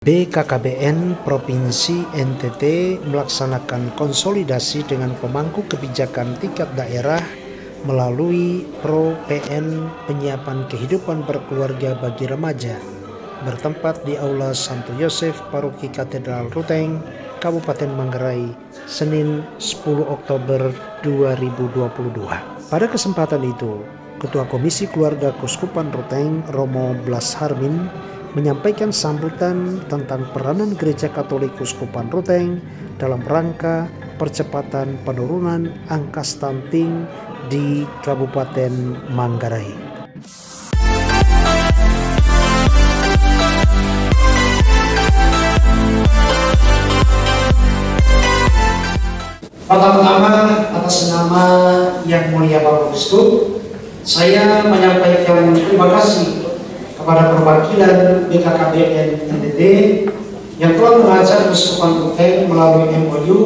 BKKBN Provinsi NTT melaksanakan konsolidasi dengan pemangku kebijakan tingkat daerah melalui Pro-PN Penyiapan Kehidupan Berkeluarga bagi Remaja bertempat di Aula Santo Yosef Paroki Katedral Ruteng, Kabupaten Manggarai, Senin 10 Oktober 2022. Pada kesempatan itu, Ketua Komisi Keluarga Kuskupan Ruteng, Romo Blas Harmin, menyampaikan sambutan tentang peranan Gereja Katolik Kuskupan Ruteng dalam rangka percepatan penurunan angka stunting di Kabupaten Manggarai. Pertama-tama atas nama Yang Mulia Bapak Uskup, saya menyampaikan terima kasih kepada perwakilan BKKBN NTT yang telah mengajak Kuskupan Ruteng melalui MOU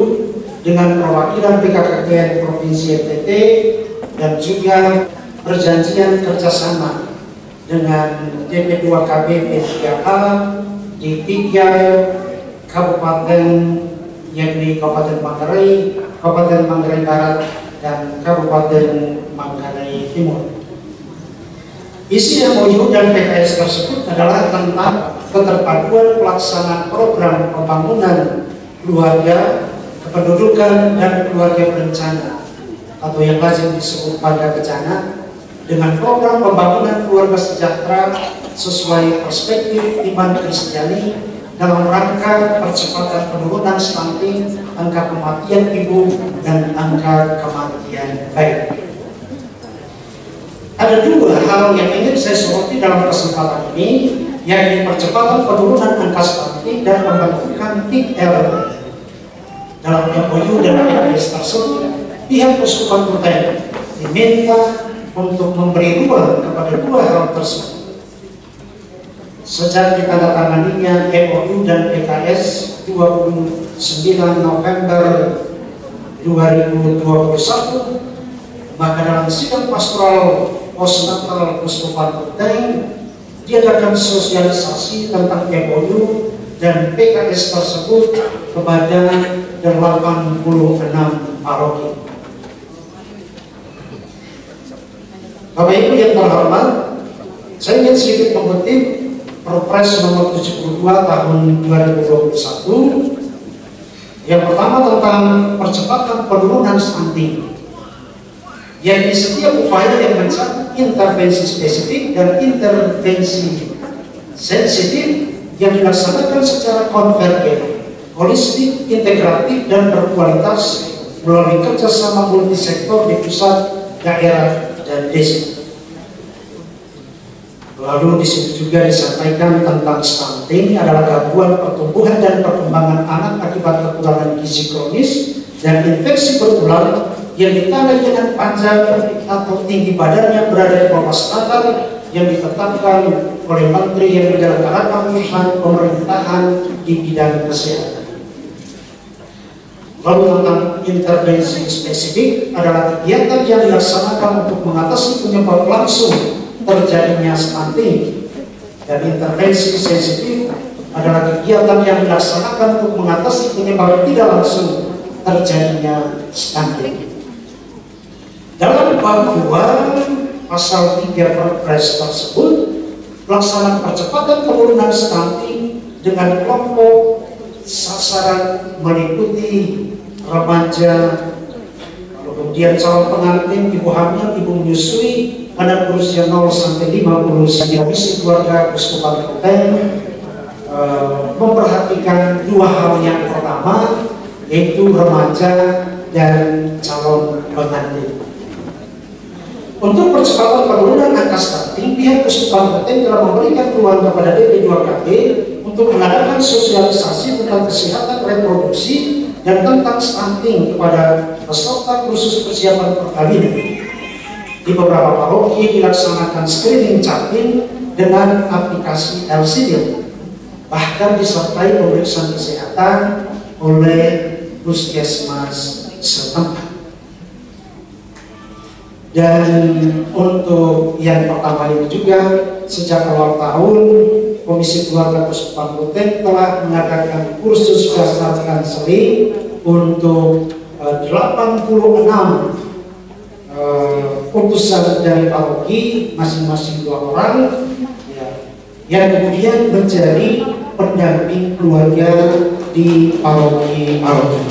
dengan perwakilan BKKBN Provinsi NTT dan juga perjanjian kerjasama dengan DP2KB P3A di 3 kabupaten, yakni Kabupaten Manggarai, Kabupaten Manggarai Barat, dan Kabupaten Manggarai Timur. Isi MOU dan PKS tersebut adalah tentang keterpaduan pelaksanaan program pembangunan keluarga, kependudukan, dan keluarga berencana atau yang lazim disebut pada bencana dengan program pembangunan keluarga sejahtera sesuai perspektif iman Kristiani dalam rangka percepatan penurunan stunting, angka kematian ibu, dan angka kematian bayi. Ada dua hal yang ingin saya soroti dalam kesempatan ini, yakni percepatan penurunan angka stunting dan pembentukan tim L. Dalam MOU dan PKS tersebut, pihak Kuskupan Ruteng diminta untuk memberi ruang kepada dua hal tersebut. Sejak ditandatanganinya MOU dan PKS 29 November 2021, maka dalam sidang pastoral postnatal Kuskupan Ruteng diadakan sosialisasi tentang MOU dan PKS tersebut kepada 86 paroki. Bapak Ibu yang terhormat, saya ingin sedikit mengutip Perpres nomor 72 tahun 2021. Yang pertama tentang percepatan penurunan stunting, yakni setiap upaya yang mencakup intervensi spesifik dan intervensi sensitif yang dilaksanakan secara konvergen, holistik, integratif, dan berkualitas melalui kerjasama multisektor di pusat, daerah, dan desa. Lalu di situ juga disampaikan tentang stunting adalah gangguan pertumbuhan dan perkembangan anak akibat kekurangan gizi kronis dan infeksi berulang yang ditandai dengan panjang atau tinggi badannya berada di bawah standar yang ditetapkan oleh Menteri yang menyelenggarakan pemerintahan di bidang kesehatan. Lalu tentang intervensi spesifik adalah kegiatan yang dilaksanakan untuk mengatasi penyebab langsung terjadinya stunting, dan intervensi sensitif adalah kegiatan yang dilaksanakan untuk mengatasi penyebab tidak langsung terjadinya stunting. Dalam bab 2 pasal 3 Perpres tersebut, pelaksanaan percepatan penurunan stunting dengan kelompok sasaran meliputi remaja, kemudian calon pengantin, ibu hamil, ibu menyusui, anak berusia 0 sampai 50. Komisi Keluarga Kuskupan Ruteng memperhatikan dua hal. Yang pertama yaitu remaja dan calon pengantin. Untuk percepatan penurunan angka stunting, pihak Kuskupan Ruteng telah memberikan ruang kepada DP2KB untuk mengadakan sosialisasi tentang kesehatan reproduksi dan tentang stunting kepada peserta khusus persiapan perkawinan. Di beberapa paroki dilaksanakan screening capim dengan aplikasi LCD, bahkan disertai pemeriksaan kesehatan oleh puskesmas setempat. Dan untuk yang pertama ini juga, sejak awal tahun Komisi Keluarga Keuskupan Klaten telah mengadakan kursus dasar konseling untuk 86 utusan dari paroki, masing-masing 2 orang, ya, yang kemudian menjadi pendamping keluarga di paroki-paroki.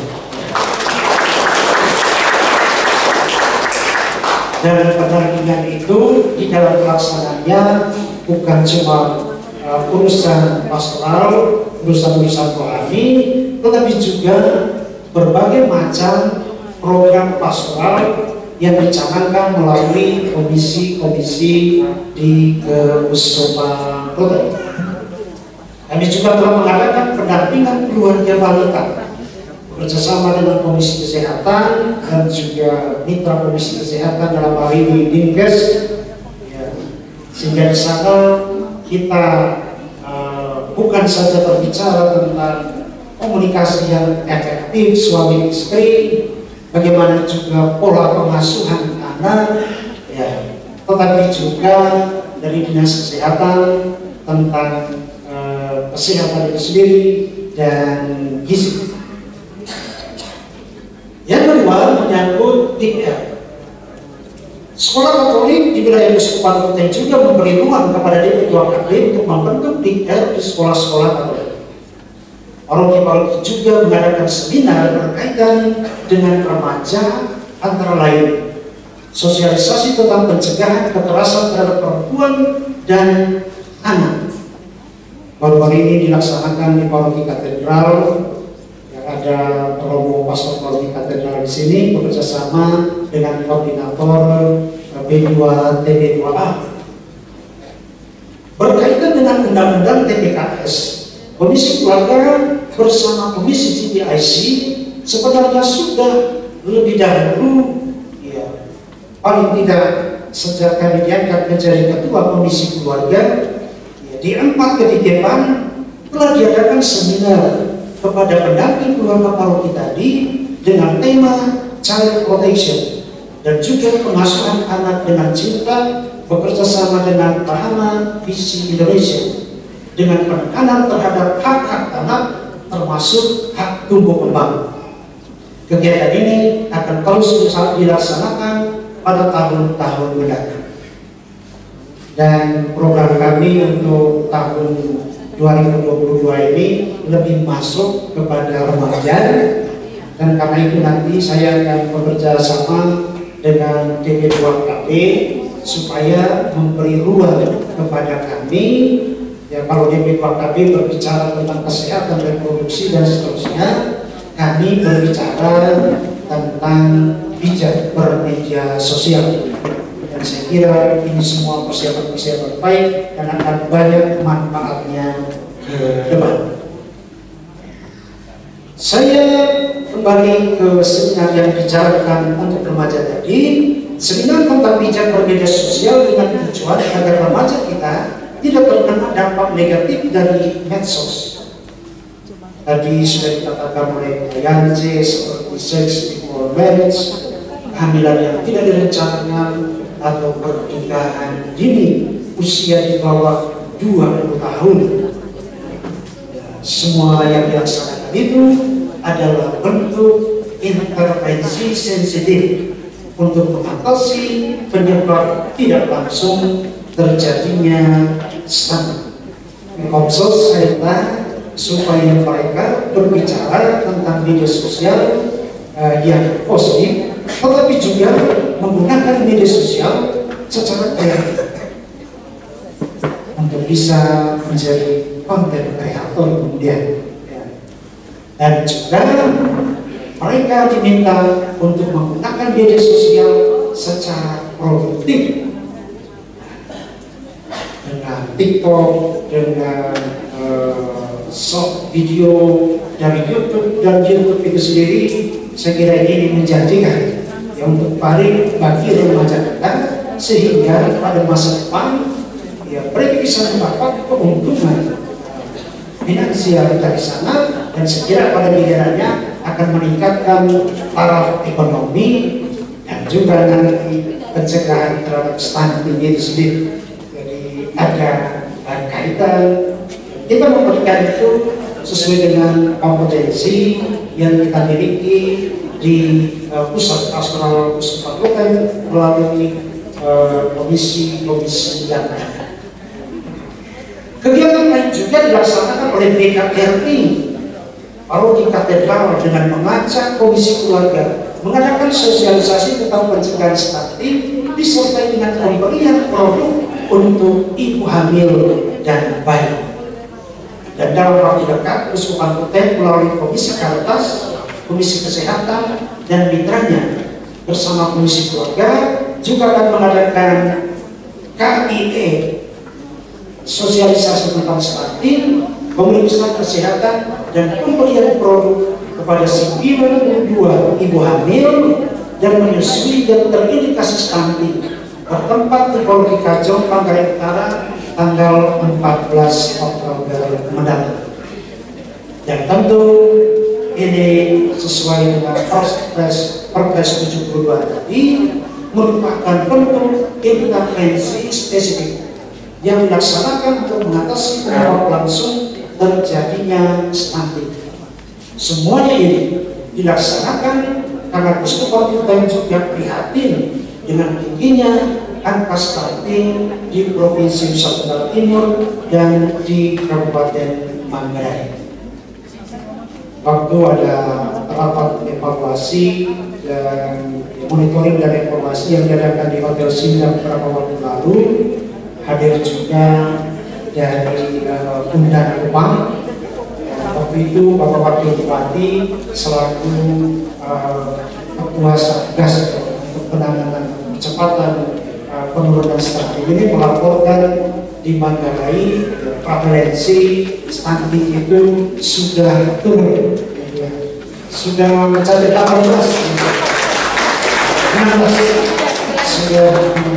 Dan pendampingan itu di dalam pelaksanaannya bukan cuma urusan pastoral, urusan-urusan rohani, tetapi juga berbagai macam program pastoral yang dicanangkan melalui komisi-komisi di Keuskupan Klaten. Kami juga telah mengadakan pendampingan keluarga balita bekerjasama dengan Komisi Kesehatan dan juga mitra Komisi Kesehatan dalam hal ini Dinkes, ya, sehingga di sana kita bukan saja berbicara tentang komunikasi yang efektif suami istri, bagaimana juga pola pengasuhan anak, ya, tetapi juga dari Dinas Kesehatan tentang kesehatan itu sendiri dan gizi. Yang kedua menyangkut DPR. Sekolah Katolik di wilayah Keuskupan Klaten juga memberi ruang kepada DP2KB untuk membentuk DPR di sekolah-sekolah Katolik. Paroki-paroki juga mengadakan seminar berkaitan dengan remaja, antara lain sosialisasi tentang pencegahan kekerasan terhadap perempuan dan anak. Baru-baru ini dilaksanakan di Paroki Katedral, yang ada Romo Pastor Paroki Katedral di sini bekerjasama dengan koordinator B2TB2A berkaitan dengan undang-undang TPKS. Komisi Keluarga bersama Komisi GPIC sebenarnya sudah lebih dahulu, ya, paling tidak sejak kami diangkat menjadi ketua Komisi Keluarga, ya, di 4 kegiatan telah diadakan seminar kepada pendamping keluarga paroki tadi dengan tema Child Protection dan juga pengasuhan anak dengan cinta, bekerja sama dengan Bahana Visi Indonesia dengan penekanan terhadap hak-hak anak termasuk hak tumbuh kembang. Kegiatan ini akan terus dilaksanakan pada tahun-tahun mendatang. Dan program kami untuk tahun 2022 ini lebih masuk kepada remaja, dan karena itu nanti saya akan bekerja sama dengan DP2KB supaya memberi ruang kepada kami, ya, kalau DP2KB berbicara tentang kesehatan reproduksi dan seterusnya, kami berbicara tentang bijak bermedia sosial. Dan saya kira ini semua persiapan-persiapan baik dan akan banyak manfaatnya ke depan. Saya kembali ke seminar yang dibicarakan untuk remaja tadi. Seminar tentang bijak bermedia sosial dengan tujuan agar remaja kita tidak terkena dampak negatif dari medsos. Tadi sudah dikatakan oleh Yance seperti sex before marriage, kehamilan yang tidak direncanakan atau pernikahan dini usia di bawah 20 tahun. Semua yang dilaksanakan itu adalah bentuk intervensi sensitif untuk mengatasi penyebab tidak langsung terjadinya stunting. Kopsos serta supaya mereka berbicara tentang media sosial yang positif, tetapi juga menggunakan media sosial secara kreatif untuk bisa menjadi konten kreator kemudian. Dan juga mereka diminta untuk menggunakan media sosial secara produktif dengan TikTok, dengan short video dari YouTube, dan YouTube itu sendiri saya kira ini menjanjikan ya untuk bagi remaja kita, sehingga pada masa depan ya mereka bisa mendapat keuntungan finansial dari sana, dan sekira pada gilirannya akan meningkatkan taraf ekonomi dan juga nanti pencegahan terhadap stunting itu sendiri. Jadi ada kaitan Kita memberikan itu sesuai dengan kompetensi yang kita miliki di pusat pastoral Uskupan Ruteng melalui komisi-komisi yang ada. Kegiatan lain juga dilaksanakan oleh BKRI Paroki Katedral dengan mengajak komisi keluarga mengadakan sosialisasi tentang pencegahan stunting disertai dengan pemberian produk untuk ibu hamil dan bayi. Dan dalam waktu dekat, Uskupan Ruteng melalui Komisi Caritas, Komisi Kesehatan, dan mitranya bersama Komisi Keluarga juga akan mengadakan KIE, sosialisasi tentang stunting, pemeriksaan kesehatan, dan pemberian produk kepada 92 ibu hamil dan menyusui yang terindikasi stunting bertempat di Polri Kajong, Manggarai Utara tanggal 14 Oktober mendatang. Dan tentu ini sesuai dengan Perpres 72 tadi merupakan bentuk intervensi spesifik yang dilaksanakan untuk mengatasi penyebab langsung terjadinya stunting. Semuanya ini dilaksanakan karena Uskupan Ruteng juga prihatin dengan tingginya angka stunting di Provinsi Nusa Tenggara Timur dan di Kabupaten Manggarai. Waktu ada rapat evaluasi dan monitoring dan evaluasi yang diadakan di Hotel Singa beberapa waktu lalu, hadir juga dari Undang Kupang. Waktu itu Bapak Wakil Bupati selaku Ketua Satgas untuk penanganan percepatan penurunan stunting ini melaporkan di Manggarai prevalensi stunting itu sudah turun, sudah mencapai 18%, sudah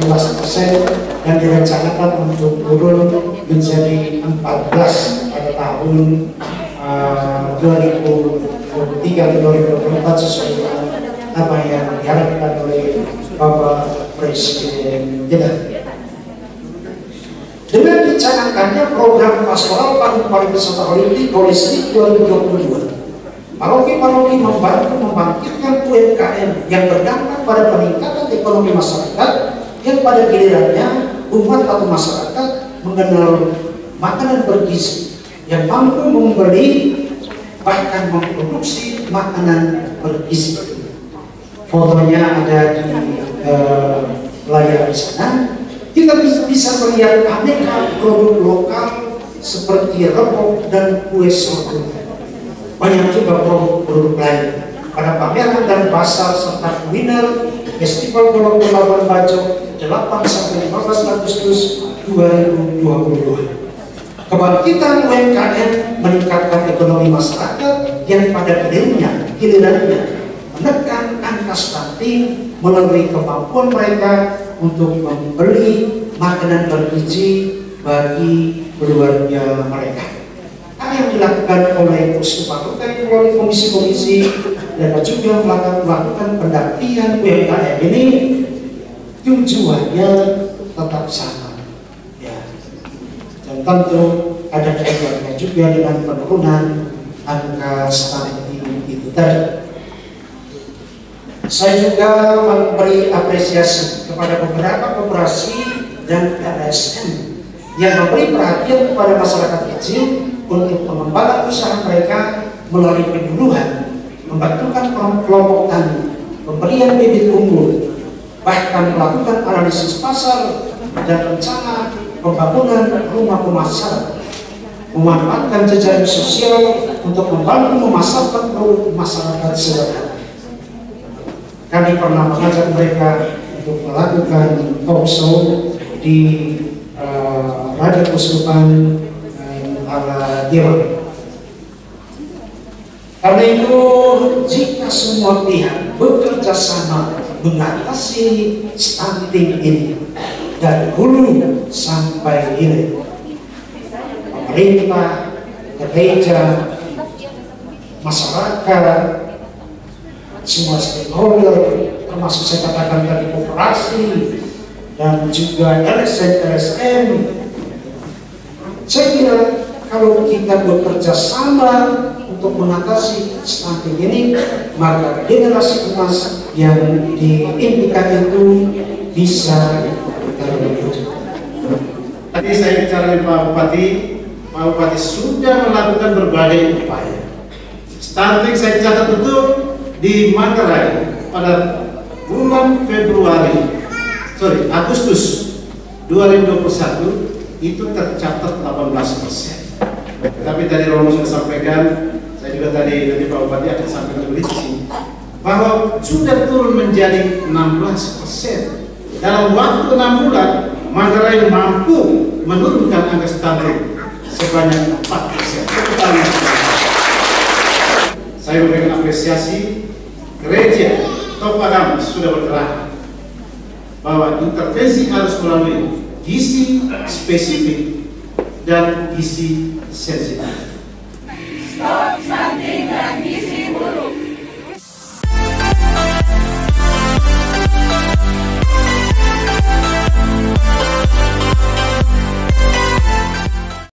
16% dan direncanakan untuk turun menjadi 14 pada tahun 2023 atau 2024 sesuai dengan apa yang diharapkan oleh Bapak Presiden kita. Dengan dicanangkannya program pastoral tahun pariwisata holistik 2022, paroki-paroki membantu membangkitkan UMKM yang berdampak pada peningkatan ekonomi masyarakat yang pada gilirannya umat atau masyarakat mengenal makanan bergizi yang mampu membeli bahkan memproduksi makanan bergizi. Fotonya ada di layar di sana. Kita bisa melihat aneka produk lokal seperti rebok dan kue sorghum. Banyak juga produk-produk lain. Pada pameran dan pasar serta kuliner Festival Bola Labuan Bajo 8 sampai 15 Agustus 2022. Kebangkitan UMKM meningkatkan ekonomi masyarakat yang pada gilirannya menekan angka stunting melalui kemampuan mereka untuk membeli makanan bergizi bagi keluarga mereka. Apa yang dilakukan oleh Uskupan Ruteng melalui komisi-komisi dan juga melakukan pendampingan UMKM ini tujuannya tetap sama, ya. Dan tentu ada kaitannya juga dengan penurunan angka stunting itu tadi. Saya juga memberi apresiasi kepada beberapa koperasi dan LSM yang memberi perhatian kepada masyarakat kecil untuk pengembangan usaha mereka melalui penyuluhan, membantukan kelompok tani, pemberian bibit unggul, bahkan melakukan analisis pasar dan rencana pembangunan rumah pemasaran, memanfaatkan jejaring sosial untuk membantu memasarkan produk masyarakat sederhana. Kami pernah mengajak mereka untuk melakukan talk show di Radio Uskupan ala Dewa. Karena itu, jika semua pihak bekerja sama mengatasi stunting ini dari hulu sampai hilir, pemerintah, gereja, masyarakat, semua stakeholder, termasuk saya katakan tadi koperasi dan juga LSM, saya kira kalau kita bekerja sama untuk mengatasi stunting ini, maka generasi emas yang diimpikan itu bisa terwujud. Tadi saya bicara dengan Pak Bupati sudah melakukan berbagai upaya. Stunting saya catat betul di Manggarai pada bulan Agustus 2021 itu tercatat 18%. Tapi tadi Romo sudah sampaikan, saya juga tadi dari Pak Bupati akan sampaikan lebih di sini, bahwa sudah turun menjadi 16%. Dalam waktu 6 bulan, Manggarai mampu menurunkan angka stunting sebanyak 4%. Saya memberikan apresiasi gereja tokoh agama sudah bergerak bahwa intervensi harus melalui gizi spesifik dan gizi sensitif.